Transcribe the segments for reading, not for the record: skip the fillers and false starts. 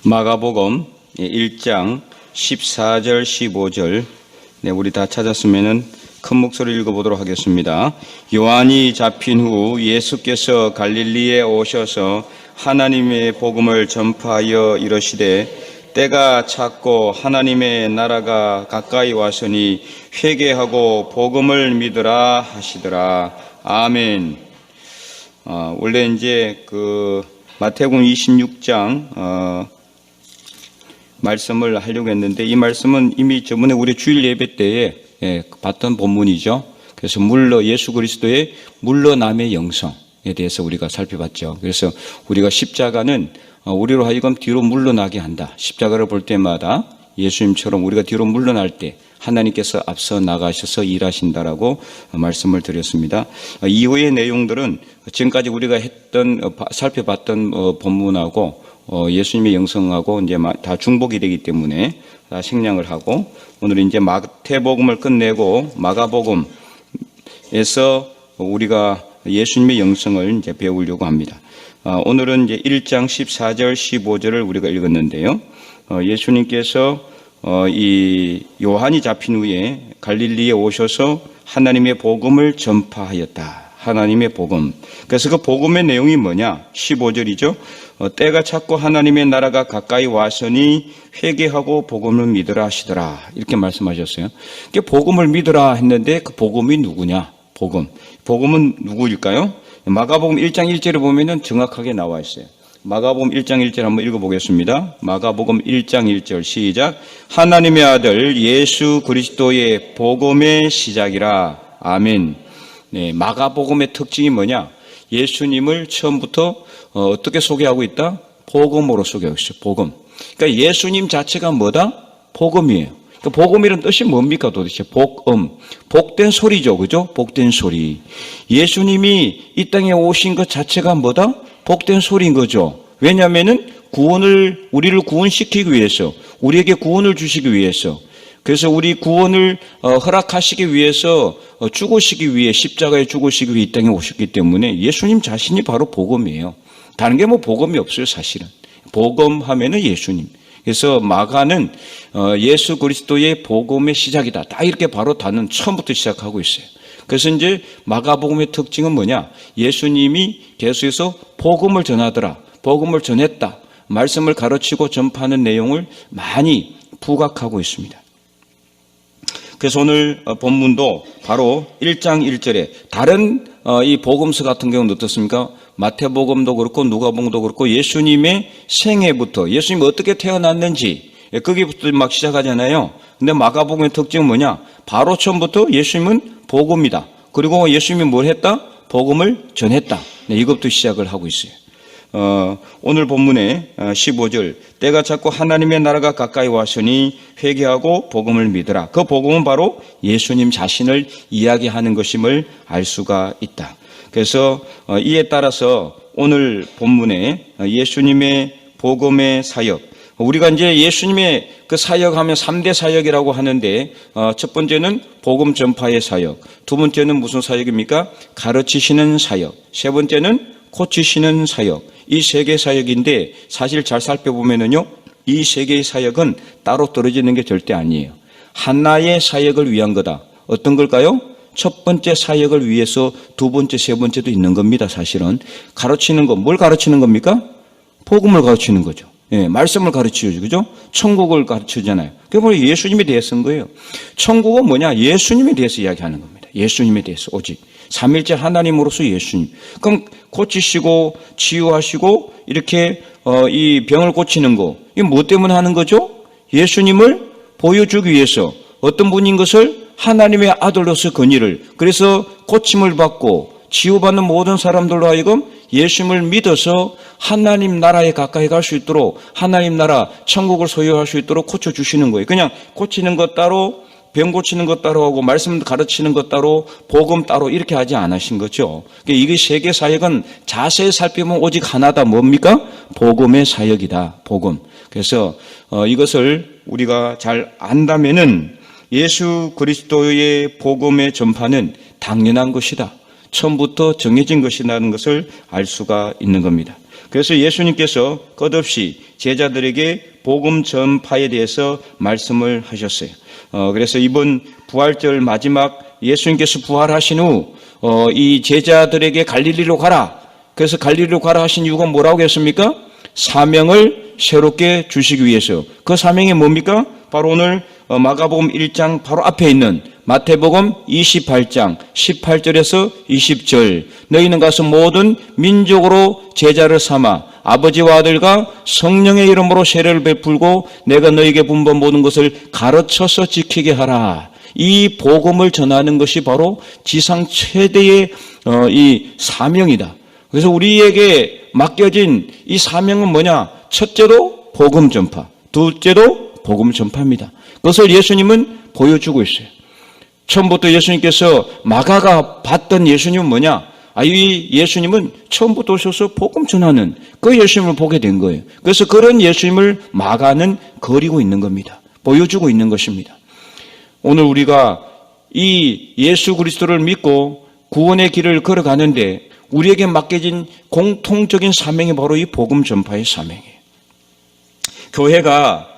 마가복음 1장 14절 15절 우리 다 찾았으면은 큰 목소리로 읽어보도록 하겠습니다. 요한이 잡힌 후 예수께서 갈릴리에 오셔서 하나님의 복음을 전파하여 이르시되 때가 찼고 하나님의 나라가 가까이 왔으니 회개하고 복음을 믿으라 하시더라. 아멘. 원래 이제 마태복음 26장 말씀을 하려고 했는데 이 말씀은 이미 저번에 우리 주일 예배 때에 봤던 본문이죠. 그래서 예수 그리스도의 물러남의 영성에 대해서 우리가 살펴봤죠. 그래서 우리가 십자가는 우리로 하여금 뒤로 물러나게 한다. 십자가를 볼 때마다 예수님처럼 우리가 뒤로 물러날 때 하나님께서 앞서 나가셔서 일하신다라고 말씀을 드렸습니다. 이후의 내용들은 지금까지 우리가 살펴봤던 본문하고 예수님의 영성하고 이제 다 중복이 되기 때문에 다 생략을 하고 오늘은 이제 마태복음을 끝내고 마가복음에서 우리가 예수님의 영성을 이제 배우려고 합니다. 오늘은 이제 1장 14절 15절을 우리가 읽었는데요. 예수님께서 이 요한이 잡힌 후에 갈릴리에 오셔서 하나님의 복음을 전파하였다. 하나님의 복음. 그래서 그 복음의 내용이 뭐냐? 15절이죠. 때가 찼고 하나님의 나라가 가까이 왔으니 회개하고 복음을 믿으라 하시더라. 이렇게 말씀하셨어요. 복음을 믿으라 했는데 그 복음이 누구냐? 복음은 누구일까요? 마가복음 1장 1절에 보면은 정확하게 나와 있어요. 마가복음 1장 1절 한번 읽어보겠습니다. 마가복음 1장 1절 시작. 하나님의 아들 예수 그리스도의 복음의 시작이라. 아멘. 네, 마가복음의 특징이 뭐냐? 예수님을 처음부터 어떻게 소개하고 있다? 복음으로 소개하고 있어요. 복음. 그러니까 예수님 자체가 뭐다? 복음이에요. 그러니까 복음이라는 뜻이 뭡니까 도대체? 복음. 복된 소리죠. 그죠? 복된 소리. 예수님이 이 땅에 오신 것 자체가 뭐다? 복된 소리인 거죠. 왜냐하면은 우리를 구원시키기 위해서, 우리에게 구원을 주시기 위해서, 그래서 우리 구원을 허락하시기 위해서 죽으시기 위해 십자가에 죽으시기 위해 이 땅에 오셨기 때문에 예수님 자신이 바로 복음이에요. 다른 게 복음이 없어요. 사실은 복음하면은 예수님. 그래서 마가는 예수 그리스도의 복음의 시작이다. 다 이렇게 바로 다는 처음부터 시작하고 있어요. 그래서 이제 마가복음의 특징은 뭐냐? 예수님이 계속해서 복음을 전하더라. 복음을 전했다. 말씀을 가르치고 전파하는 내용을 많이 부각하고 있습니다. 그래서 오늘 본문도 바로 1장 1절에 다른 이 복음서 같은 경우는 어떻습니까? 마태복음도 그렇고 누가복음도 그렇고 예수님의 생애부터 예수님이 어떻게 태어났는지 거기부터 막 시작하잖아요. 근데 마가복음의 특징은 뭐냐? 바로 처음부터 예수님은 복음이다. 그리고 예수님이 뭘 했다? 복음을 전했다. 네, 이것부터 시작을 하고 있어요. 오늘 본문의 15절 때가 찼고 하나님의 나라가 가까이 왔으니 회개하고 복음을 믿으라. 그 복음은 바로 예수님 자신을 이야기하는 것임을 알 수가 있다. 그래서 이에 따라서 오늘 본문에 예수님의 복음의 사역, 우리가 이제 예수님의 그 사역하면 3대 사역이라고 하는데 첫 번째는 복음 전파의 사역, 두 번째는 무슨 사역입니까? 가르치시는 사역, 세 번째는 고치시는 사역. 이 세 개의 사역인데 사실 잘 살펴보면은요, 이 세 개의 사역은 따로 떨어지는 게 절대 아니에요. 하나의 사역을 위한 거다. 어떤 걸까요? 첫 번째 사역을 위해서 두 번째, 세 번째도 있는 겁니다. 사실은 가르치는 거, 뭘 가르치는 겁니까? 복음을 가르치는 거죠. 예, 말씀을 가르치죠. 그죠? 천국을 가르치잖아요. 그게 바로 예수님에 대해서 쓴 거예요. 천국은 뭐냐? 예수님에 대해서 이야기하는 겁니다. 예수님에 대해서 오직. 삼일째 하나님으로서 예수님. 그럼 고치시고 치유하시고 이렇게 이 병을 고치는 거, 이게 뭐 때문에 하는 거죠? 예수님을 보여주기 위해서 어떤 분인 것을 하나님의 아들로서 건의를, 그래서 고침을 받고 치유받는 모든 사람들로 하여금 예수님을 믿어서 하나님 나라에 가까이 갈 수 있도록, 하나님 나라 천국을 소유할 수 있도록 고쳐주시는 거예요. 그냥 고치는 것 따로, 병 고치는 것 따로 하고 말씀 가르치는 것 따로, 복음 따로 이렇게 하지 않으신 거죠. 이게 세계 사역은 자세히 살펴보면 오직 하나다. 뭡니까? 복음의 사역이다. 복음. 그래서 이것을 우리가 잘 안다면은 예수 그리스도의 복음의 전파는 당연한 것이다. 처음부터 정해진 것이라는 것을 알 수가 있는 겁니다. 그래서 예수님께서 끝없이 제자들에게 복음 전파에 대해서 말씀을 하셨어요. 그래서 이번 부활절 마지막 예수님께서 부활하신 후 이 제자들에게 갈릴리로 가라. 그래서 갈릴리로 가라 하신 이유가 뭐라고 했습니까? 사명을 새롭게 주시기 위해서. 그 사명이 뭡니까? 바로 오늘 마가복음 1장 바로 앞에 있는 마태복음 28장 18절에서 20절 너희는 가서 모든 민족으로 제자를 삼아 아버지와 아들과 성령의 이름으로 세례를 베풀고 내가 너희에게 분부한 모든 것을 가르쳐서 지키게 하라. 이 복음을 전하는 것이 바로 지상 최대의 이 사명이다. 그래서 우리에게 맡겨진 이 사명은 뭐냐? 첫째도 복음 전파, 둘째도 복음 전파입니다. 그것을 예수님은 보여주고 있어요. 처음부터 예수님께서 마가가 봤던 예수님은 뭐냐? 이 예수님은 처음부터 오셔서 복음 전하는 그 예수님을 보게 된 거예요. 그래서 그런 예수님을 마가는 그리고 있는 겁니다. 보여주고 있는 것입니다. 오늘 우리가 이 예수 그리스도를 믿고 구원의 길을 걸어가는데 우리에게 맡겨진 공통적인 사명이 바로 이 복음 전파의 사명이에요. 교회가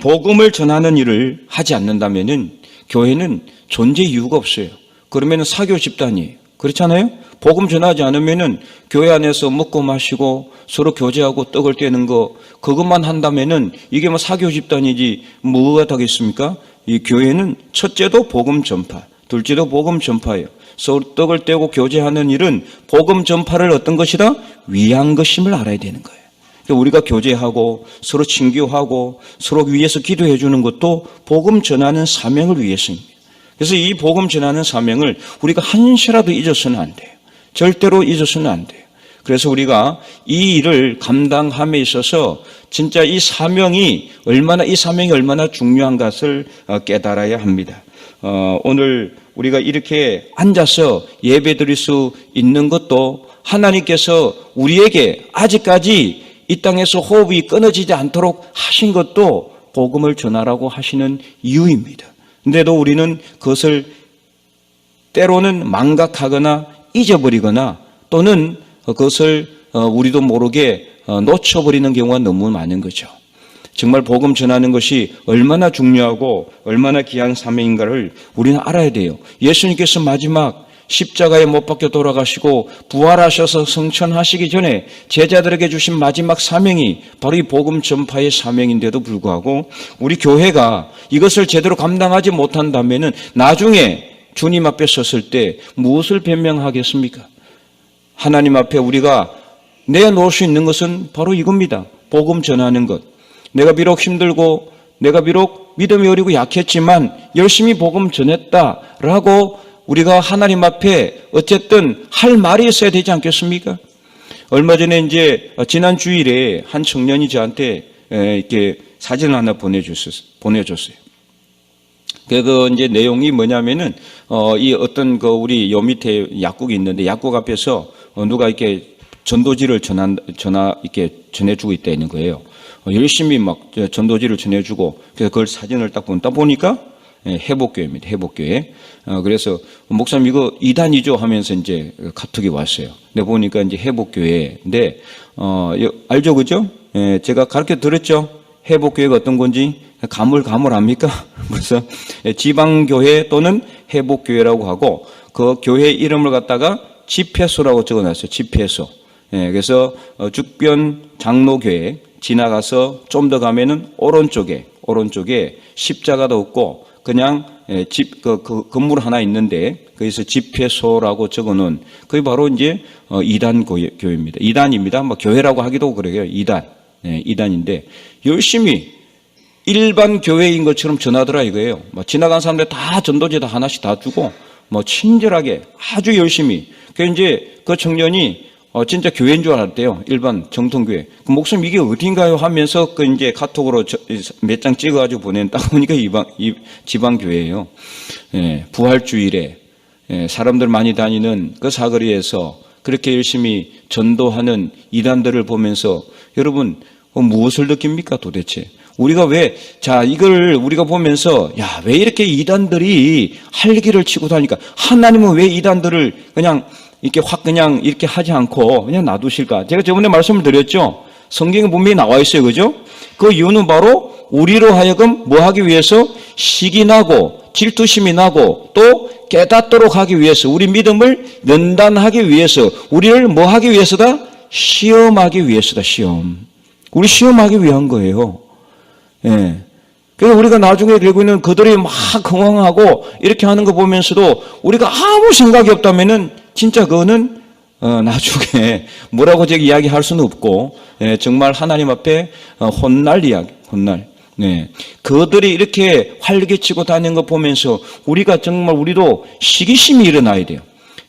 복음을 전하는 일을 하지 않는다면은 교회는 존재 이유가 없어요. 그러면 사교 집단이에요. 그렇잖아요? 복음 전하지 않으면은 교회 안에서 먹고 마시고 서로 교제하고 떡을 떼는 거 그것만 한다면은 이게 뭐 사교 집단이지 뭐가 되겠습니까? 이 교회는 첫째도 복음 전파, 둘째도 복음 전파예요. 서로 떡을 떼고 교제하는 일은 복음 전파를 어떤 것이다? 위한 것임을 알아야 되는 거예요. 그러니까 우리가 교제하고 서로 친교하고 서로 위해서 기도해 주는 것도 복음 전하는 사명을 위해서입니다. 그래서 이 복음 전하는 사명을 우리가 한시라도 잊어서는 안 돼요. 절대로 잊어서는 안 돼요. 그래서 우리가 이 일을 감당함에 있어서 진짜 이 사명이 얼마나 중요한 것을 깨달아야 합니다. 오늘 우리가 이렇게 앉아서 예배 드릴 수 있는 것도 하나님께서 우리에게 아직까지 이 땅에서 호흡이 끊어지지 않도록 하신 것도 복음을 전하라고 하시는 이유입니다. 근데도 우리는 그것을 때로는 망각하거나 잊어버리거나 또는 그것을 우리도 모르게 놓쳐버리는 경우가 너무 많은 거죠. 정말 복음 전하는 것이 얼마나 중요하고 얼마나 귀한 사명인가를 우리는 알아야 돼요. 예수님께서 마지막 십자가에 못 박혀 돌아가시고 부활하셔서 성천하시기 전에 제자들에게 주신 마지막 사명이 바로 이 복음 전파의 사명인데도 불구하고 우리 교회가 이것을 제대로 감당하지 못한다면은 나중에 주님 앞에 섰을 때 무엇을 변명하겠습니까? 하나님 앞에 우리가 내놓을 수 있는 것은 바로 이겁니다. 복음 전하는 것. 내가 비록 힘들고 내가 비록 믿음이 어리고 약했지만 열심히 복음 전했다라고 우리가 하나님 앞에 어쨌든 할 말이 있어야 되지 않겠습니까? 얼마 전에 이제 지난 주일에 한 청년이 저한테 이렇게 사진을 하나 보내줬어요. 그 이제 내용이 뭐냐면은 이 어떤 그 우리 요 밑에 약국이 있는데 약국 앞에서 누가 이렇게 전도지를 이렇게 전해주고 있다는 거예요. 열심히 막 전도지를 전해주고 그래서 그걸 사진을 딱 보니까 회복교회입니다. 회복교회. 그래서 목사님 이거 이단이죠 하면서 이제 카톡이 왔어요. 근데 보니까 이제 회복교회인데 알죠, 그죠? 제가 가르쳐 드렸죠. 회복교회가 어떤 건지 가물가물합니까? 그래서 지방교회 또는 회복교회라고 하고 그 교회 이름을 갖다가 집회소라고 적어놨어요. 집회소. 그래서 죽변 장로교회 지나가서 좀 더 가면은 오른쪽에 십자가도 없고 그냥 그 건물 하나 있는데 거기서 집회소라고 적어놓은 그게 바로 이제 이단 교회입니다. 이단입니다. 뭐 교회라고 하기도 그래요. 이단인데 열심히 일반 교회인 것처럼 전하더라 이거예요. 뭐 지나간 사람들 다 전도지 다 하나씩 다 주고 뭐 친절하게 아주 열심히. 그 이제 그 청년이 진짜 교회인 줄 알았대요. 일반 정통교회. 그 목사님 이게 어딘가요? 하면서 그 이제 카톡으로 몇 장 찍어가지고 딱 보니까 이 지방교회예요. 부활주일에 사람들 많이 다니는 그 사거리에서 그렇게 열심히 전도하는 이단들을 보면서 여러분 무엇을 느낍니까 도대체? 우리가 이걸 우리가 보면서 왜 이렇게 이단들이 활기를 치고 다니까? 하나님은 왜 이단들을 그냥 이렇게 확 그냥 이렇게 하지 않고 그냥 놔두실까? 제가 저번에 말씀을 드렸죠. 성경에 분명히 나와 있어요. 그죠? 그 이유는 바로 우리로 하여금 뭐 하기 위해서 시기 나고 질투심이 나고 또 깨닫도록 하기 위해서 우리 믿음을 연단하기 위해서 우리를 뭐 하기 위해서다? 시험하기 위해서다. 시험. 우리 시험하기 위한 거예요. 예. 그래서 우리가 나중에 결국에는 그들이 막 흥황하고 이렇게 하는 거 보면서도 우리가 아무 생각이 없다면은 진짜 그거는 나중에 뭐라고 제가 이야기할 수는 없고 정말 하나님 앞에 혼날 이야기, 혼날. 네. 그들이 이렇게 활개치고 다니는 거 보면서 우리가 정말 우리도 시기심이 일어나야 돼요.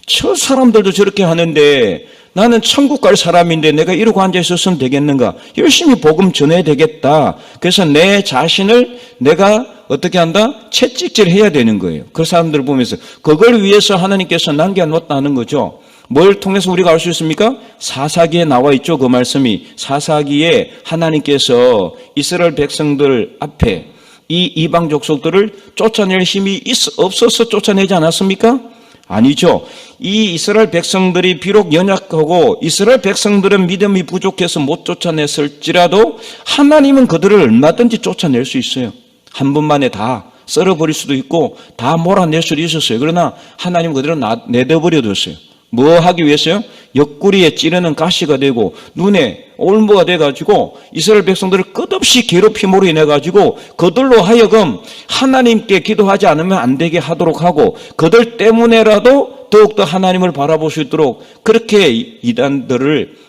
저 사람들도 저렇게 하는데 나는 천국 갈 사람인데 내가 이러고 앉아 있었으면 되겠는가? 열심히 복음 전해야 되겠다. 그래서 내 자신을 내가 어떻게 한다? 채찍질 해야 되는 거예요. 그 사람들을 보면서 그걸 위해서 하나님께서 남겨놓았다는 거죠. 뭘 통해서 우리가 알 수 있습니까? 사사기에 나와 있죠. 그 말씀이. 사사기에 하나님께서 이스라엘 백성들 앞에 이 이방 족속들을 쫓아낼 힘이 없어서 쫓아내지 않았습니까? 아니죠. 이 이스라엘 백성들이 비록 연약하고 이스라엘 백성들은 믿음이 부족해서 못 쫓아냈을지라도 하나님은 그들을 얼마든지 쫓아낼 수 있어요. 한 번만에 다 썰어버릴 수도 있고 다 몰아낼 수도 있었어요. 그러나 하나님은 그들을 내버려뒀어요. 뭐 하기 위해서요? 옆구리에 찌르는 가시가 되고 눈에 올무가 돼가지고 이스라엘 백성들을 끝없이 괴롭힘으로 인해가지고 그들로 하여금 하나님께 기도하지 않으면 안 되게 하도록 하고 그들 때문에라도 더욱더 하나님을 바라볼 수 있도록 그렇게 이단들을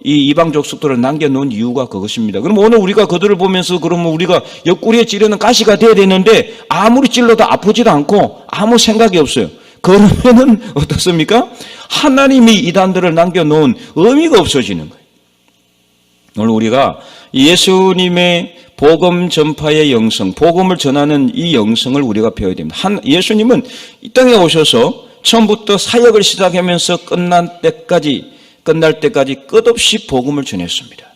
이 이방 족속들을 남겨놓은 이유가 그것입니다. 그럼 오늘 우리가 그들을 보면서 그러면 우리가 옆구리에 찌르는 가시가 돼야 되는데 아무리 찔러도 아프지도 않고 아무 생각이 없어요. 그러면은 어떻습니까? 하나님이 이단들을 남겨놓은 의미가 없어지는 거예요. 오늘 우리가 예수님의 복음 전파의 영성, 복음을 전하는 이 영성을 우리가 배워야 됩니다. 예수님은 이 땅에 오셔서 처음부터 사역을 시작하면서 끝날 때까지 끝없이 복음을 전했습니다.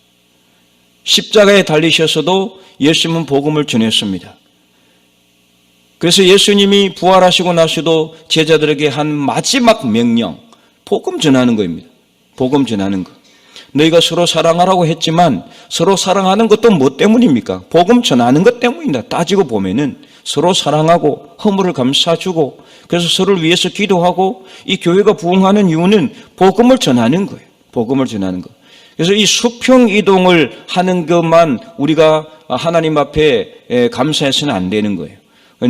십자가에 달리셔서도 예수님은 복음을 전했습니다. 그래서 예수님이 부활하시고 나서도 제자들에게 한 마지막 명령, 복음 전하는 거입니다. 복음 전하는 거. 너희가 서로 사랑하라고 했지만 서로 사랑하는 것도 뭐 때문입니까? 복음 전하는 것 때문입니다. 따지고 보면은 서로 사랑하고 허물을 감싸주고 그래서 서로를 위해서 기도하고 이 교회가 부흥하는 이유는 복음을 전하는 거예요. 복음을 전하는 거. 그래서 이 수평 이동을 하는 것만 우리가 하나님 앞에 감사해서는 안 되는 거예요.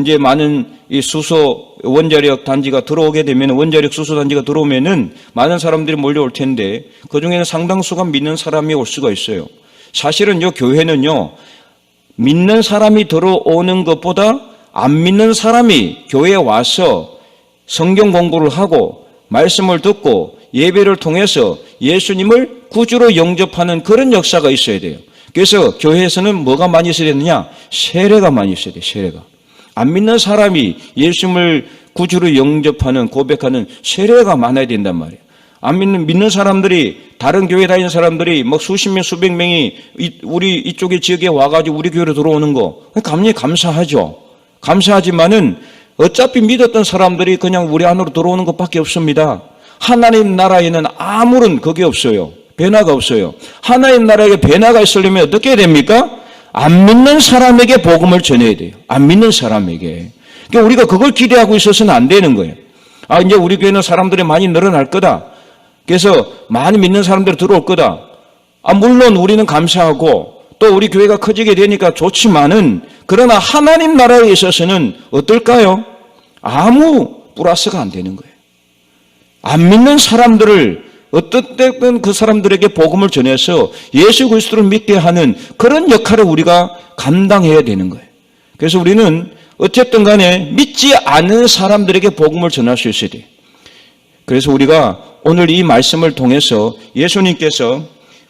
이제 많은 이 수소 원자력 단지가 들어오게 되면 원자력 수소 단지가 들어오면은 많은 사람들이 몰려올 텐데 그 중에는 상당수가 믿는 사람이 올 수가 있어요. 사실은 요 교회는요 믿는 사람이 들어오는 것보다 안 믿는 사람이 교회에 와서 성경 공부를 하고 말씀을 듣고 예배를 통해서 예수님을 구주로 영접하는 그런 역사가 있어야 돼요. 그래서 교회에서는 뭐가 많이 있어야 되느냐? 세례가 많이 있어야 돼요. 세례가. 안 믿는 사람이 예수님을 구주로 영접하는 고백하는 세례가 많아야 된단 말이에요. 안 믿는 사람들이 다른 교회 다니는 사람들이 막 수십 명 수백 명이 우리 이쪽에 지역에 와가지고 우리 교회로 들어오는 거 감히 감사하죠. 감사하지만은 어차피 믿었던 사람들이 그냥 우리 안으로 들어오는 것밖에 없습니다. 하나님 나라에는 아무런 그게 없어요. 변화가 없어요. 하나님 나라에 변화가 있으려면 어떻게 해야 됩니까? 안 믿는 사람에게 복음을 전해야 돼요. 안 믿는 사람에게. 그러니까 우리가 그걸 기대하고 있어서는 안 되는 거예요. 이제 우리 교회는 사람들이 많이 늘어날 거다. 그래서 많이 믿는 사람들이 들어올 거다. 물론 우리는 감사하고 또 우리 교회가 커지게 되니까 좋지만은 그러나 하나님 나라에 있어서는 어떨까요? 아무 플러스가 안 되는 거예요. 안 믿는 사람들을 어떤 때든 그 사람들에게 복음을 전해서 예수 그리스도를 믿게 하는 그런 역할을 우리가 감당해야 되는 거예요. 그래서 우리는 어쨌든 간에 믿지 않는 사람들에게 복음을 전할 수 있어야 돼요. 그래서 우리가 오늘 이 말씀을 통해서 예수님께서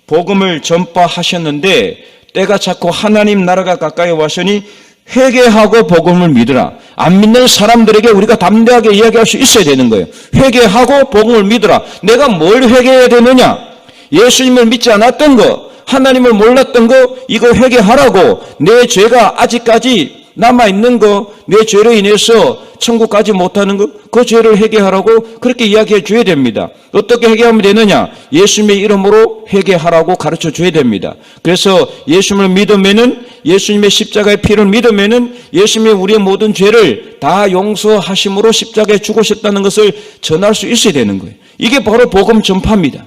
복음을 전파하셨는데 때가 찼고 하나님 나라가 가까이 왔으니 회개하고 복음을 믿으라. 안 믿는 사람들에게 우리가 담대하게 이야기할 수 있어야 되는 거예요. 회개하고 복음을 믿으라. 내가 뭘 회개해야 되느냐? 예수님을 믿지 않았던 거, 하나님을 몰랐던 거, 이거 회개하라고. 내 죄가 아직까지 남아있는 거, 내 죄로 인해서 천국 가지 못하는 거, 그 죄를 회개하라고 그렇게 이야기해 줘야 됩니다. 어떻게 회개하면 되느냐? 예수님의 이름으로 회개하라고 가르쳐 줘야 됩니다. 그래서 예수님을 믿으면은, 예수님의 십자가의 피를 믿으면은 예수님이 우리의 모든 죄를 다 용서하심으로 십자가에 죽으셨다는 것을 전할 수 있어야 되는 거예요. 이게 바로 복음 전파입니다.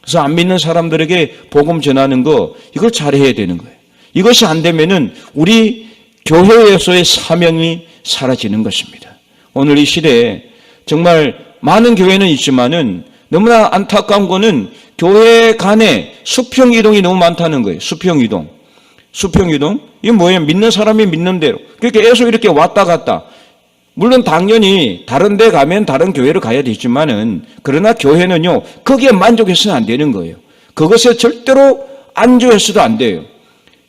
그래서 안 믿는 사람들에게 복음 전하는 거, 이걸 잘해야 되는 거예요. 이것이 안 되면은 우리 교회에서의 사명이 사라지는 것입니다. 오늘 이 시대에 정말 많은 교회는 있지만은 너무나 안타까운 거는 교회 간에 수평 이동이 너무 많다는 거예요. 수평 이동. 이게 뭐예요? 믿는 사람이 믿는 대로. 그러니까 계속 이렇게 왔다 갔다. 물론 당연히 다른 데 가면 다른 교회로 가야 되지만은, 그러나 교회는요, 거기에 만족해서는 안 되는 거예요. 그것에 절대로 안주해서도 안 돼요.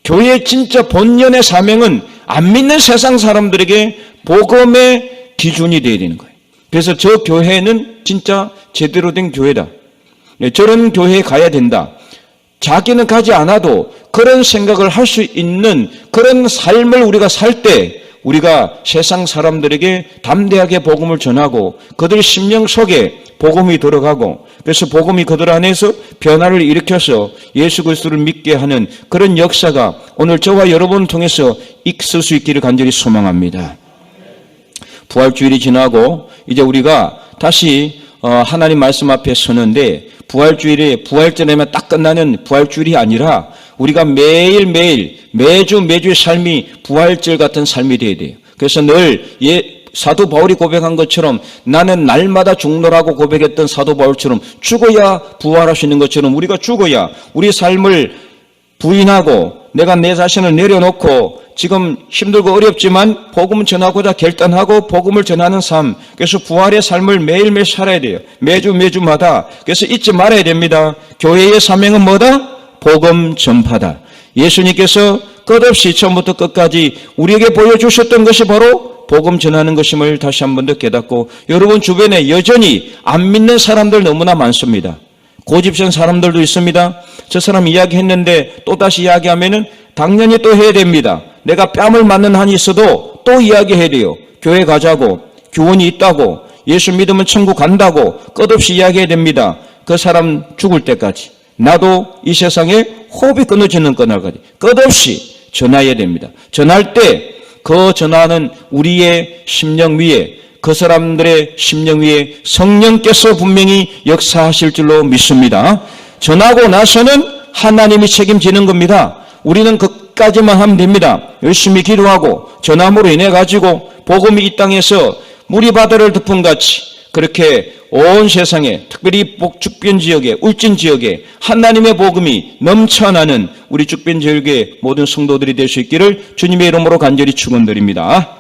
교회의 진짜 본연의 사명은 안 믿는 세상 사람들에게 복음의 기준이 되어야 되는 거예요. 그래서 저 교회는 진짜 제대로 된 교회다. 저런 교회에 가야 된다. 자기는 가지 않아도 그런 생각을 할 수 있는 그런 삶을 우리가 살 때 우리가 세상 사람들에게 담대하게 복음을 전하고 그들 심령 속에 복음이 들어가고, 그래서 복음이 그들 안에서 변화를 일으켜서 예수 그리스도를 믿게 하는 그런 역사가 오늘 저와 여러분을 통해서 있을 수 있기를 간절히 소망합니다. 부활주일이 지나고 이제 우리가 다시 하나님 말씀 앞에 서는데, 부활주일이 부활절에만 딱 끝나는 부활주일이 아니라 우리가 매일매일 매주의 삶이 부활절 같은 삶이 되어야 돼요. 그래서 늘 사도 바울이 고백한 것처럼, 나는 날마다 죽노라고 고백했던 사도 바울처럼 죽어야 부활할 수 있는 것처럼 우리가 죽어야 우리 삶을 부인하고 내가 내 자신을 내려놓고 지금 힘들고 어렵지만 복음을 전하고자 결단하고 복음을 전하는 삶, 그래서 부활의 삶을 매일매일 살아야 돼요. 매주마다. 그래서 잊지 말아야 됩니다. 교회의 사명은 뭐다? 복음 전파다. 예수님께서 끝없이 처음부터 끝까지 우리에게 보여주셨던 것이 바로 복음 전하는 것임을 다시 한 번 더 깨닫고, 여러분 주변에 여전히 안 믿는 사람들 너무나 많습니다. 고집센 사람들도 있습니다. 저 사람 이야기했는데 또다시 이야기하면은 당연히 또 해야 됩니다. 내가 뺨을 맞는 한이 있어도 또 이야기해야 돼요. 교회 가자고, 교훈이 있다고, 예수 믿으면 천국 간다고 끝없이 이야기해야 됩니다. 그 사람 죽을 때까지, 나도 이 세상에 호흡이 끊어지는 그날까지 끝없이 전해야 됩니다. 전할 때 그 전하는 우리의 심령 위에, 그 사람들의 심령 위에 성령께서 분명히 역사하실 줄로 믿습니다. 전하고 나서는 하나님이 책임지는 겁니다. 우리는 그까지만 하면 됩니다. 열심히 기도하고 전함으로 인해 가지고 복음이 이 땅에서 물이 바다를 덮음같이 그렇게 온 세상에, 특별히 북주변 지역에, 울진 지역에 하나님의 복음이 넘쳐나는 우리 주변 지역의 모든 성도들이 될 수 있기를 주님의 이름으로 간절히 축원드립니다.